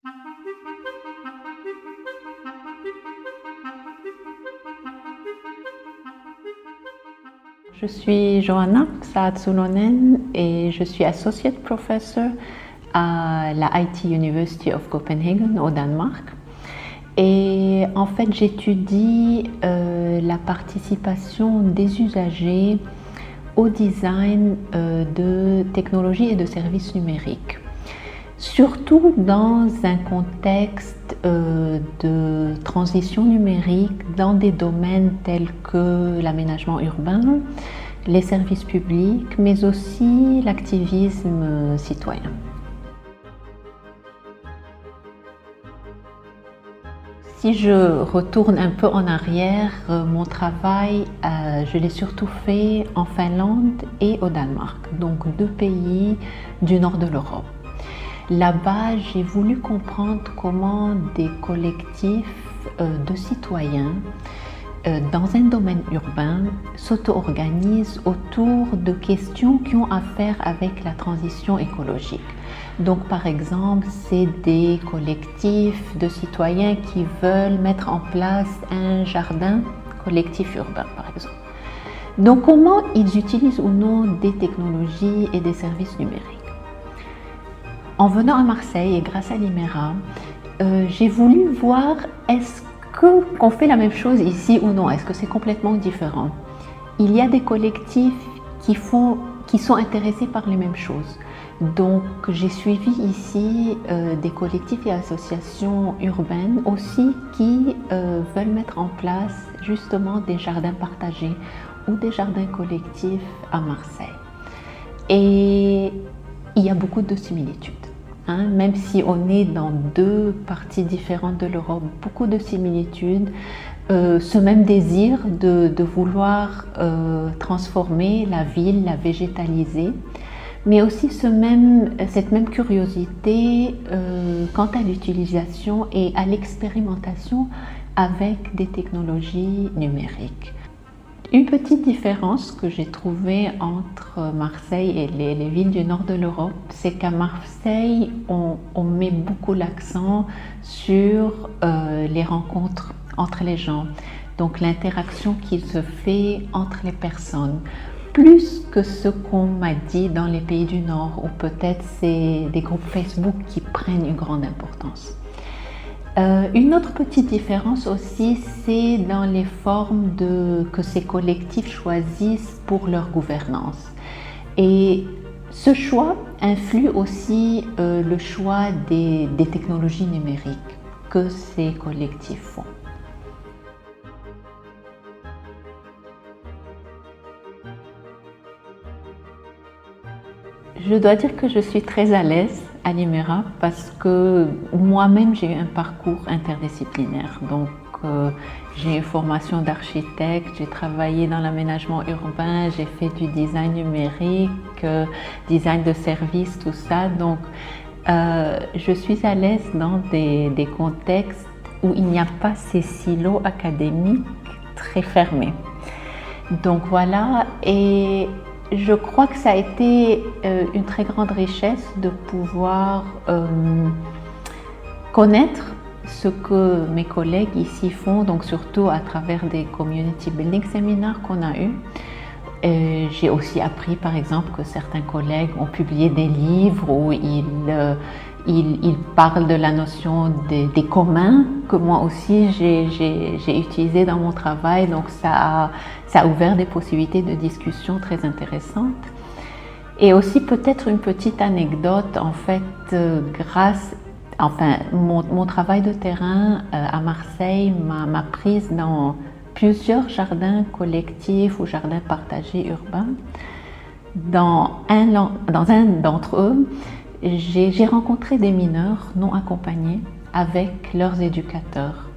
Je suis Johanna Saad-Sulonen et je suis Associate Professor à la IT University of Copenhagen au Danemark. Et en fait, j'étudie la participation des usagers au design de technologies et de services numériques, surtout dans un contexte de transition numérique dans des domaines tels que l'aménagement urbain, les services publics, mais aussi l'activisme citoyen. Si je retourne un peu en arrière, mon travail, je l'ai surtout fait en Finlande et au Danemark, donc deux pays du nord de l'Europe. Là-bas, j'ai voulu comprendre comment des collectifs de citoyens dans un domaine urbain s'auto-organisent autour de questions qui ont à faire avec la transition écologique. Donc, par exemple, c'est des collectifs de citoyens qui veulent mettre en place un jardin collectif urbain, par exemple. Donc, comment ils utilisent ou non des technologies et des services numériques. En venant à Marseille et grâce à l'IMERA, j'ai voulu voir est-ce qu'on fait la même chose ici ou non, est-ce que c'est complètement différent. Il y a des collectifs qui sont intéressés par les mêmes choses. Donc j'ai suivi ici des collectifs et associations urbaines aussi qui veulent mettre en place justement des jardins partagés ou des jardins collectifs à Marseille. Et il y a beaucoup de similitudes. Même si on est dans deux parties différentes de l'Europe, beaucoup de similitudes, ce même désir de vouloir transformer la ville, la végétaliser, mais aussi cette même curiosité quant à l'utilisation et à l'expérimentation avec des technologies numériques. Une petite différence que j'ai trouvée entre Marseille et les villes du nord de l'Europe, c'est qu'à Marseille, on met beaucoup l'accent sur les rencontres entre les gens, donc l'interaction qui se fait entre les personnes, plus que ce qu'on m'a dit dans les pays du nord, où peut-être c'est des groupes Facebook qui prennent une grande importance. Une autre petite différence aussi, c'est dans les formes que ces collectifs choisissent pour leur gouvernance. Et ce choix influe aussi le choix des technologies numériques que ces collectifs font. Je dois dire que je suis très à l'aise à l'IMERA parce que moi-même j'ai eu un parcours interdisciplinaire. Donc j'ai une formation d'architecte, j'ai travaillé dans l'aménagement urbain, j'ai fait du design numérique, design de services, tout ça. Donc je suis à l'aise dans des contextes où il n'y a pas ces silos académiques très fermés. Donc voilà, et je crois que ça a été une très grande richesse de pouvoir connaître ce que mes collègues ici font, donc surtout à travers des community building séminaires qu'on a eus. J'ai aussi appris par exemple que certains collègues ont publié des livres où ils parlent de la notion des communs que moi aussi j'ai utilisé dans mon travail, donc ça a ouvert des possibilités de discussion très intéressantes. Et aussi peut-être une petite anecdote, en fait, mon travail de terrain à Marseille m'a prise dans plusieurs jardins collectifs ou jardins partagés urbains. Dans un d'entre eux, j'ai rencontré des mineurs non accompagnés avec leurs éducateurs.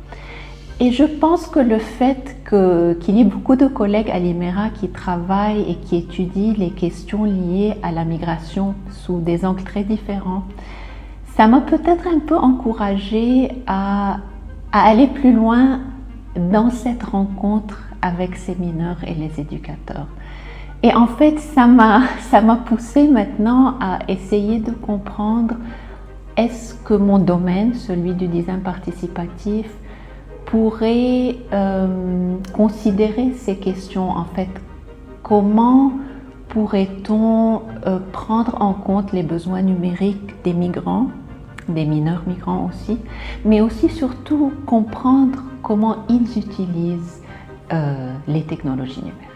Et je pense que le fait qu'il y ait beaucoup de collègues à l'IMERA qui travaillent et qui étudient les questions liées à la migration sous des angles très différents, ça m'a peut-être un peu encouragée à aller plus loin dans cette rencontre avec ces mineurs et les éducateurs. Et en fait, ça m'a poussée maintenant à essayer de comprendre est-ce que mon domaine, celui du design participatif, pourrait considérer ces questions en fait? Comment pourrait-on prendre en compte les besoins numériques des migrants, des mineurs migrants aussi, mais aussi surtout comprendre comment ils utilisent les technologies numériques?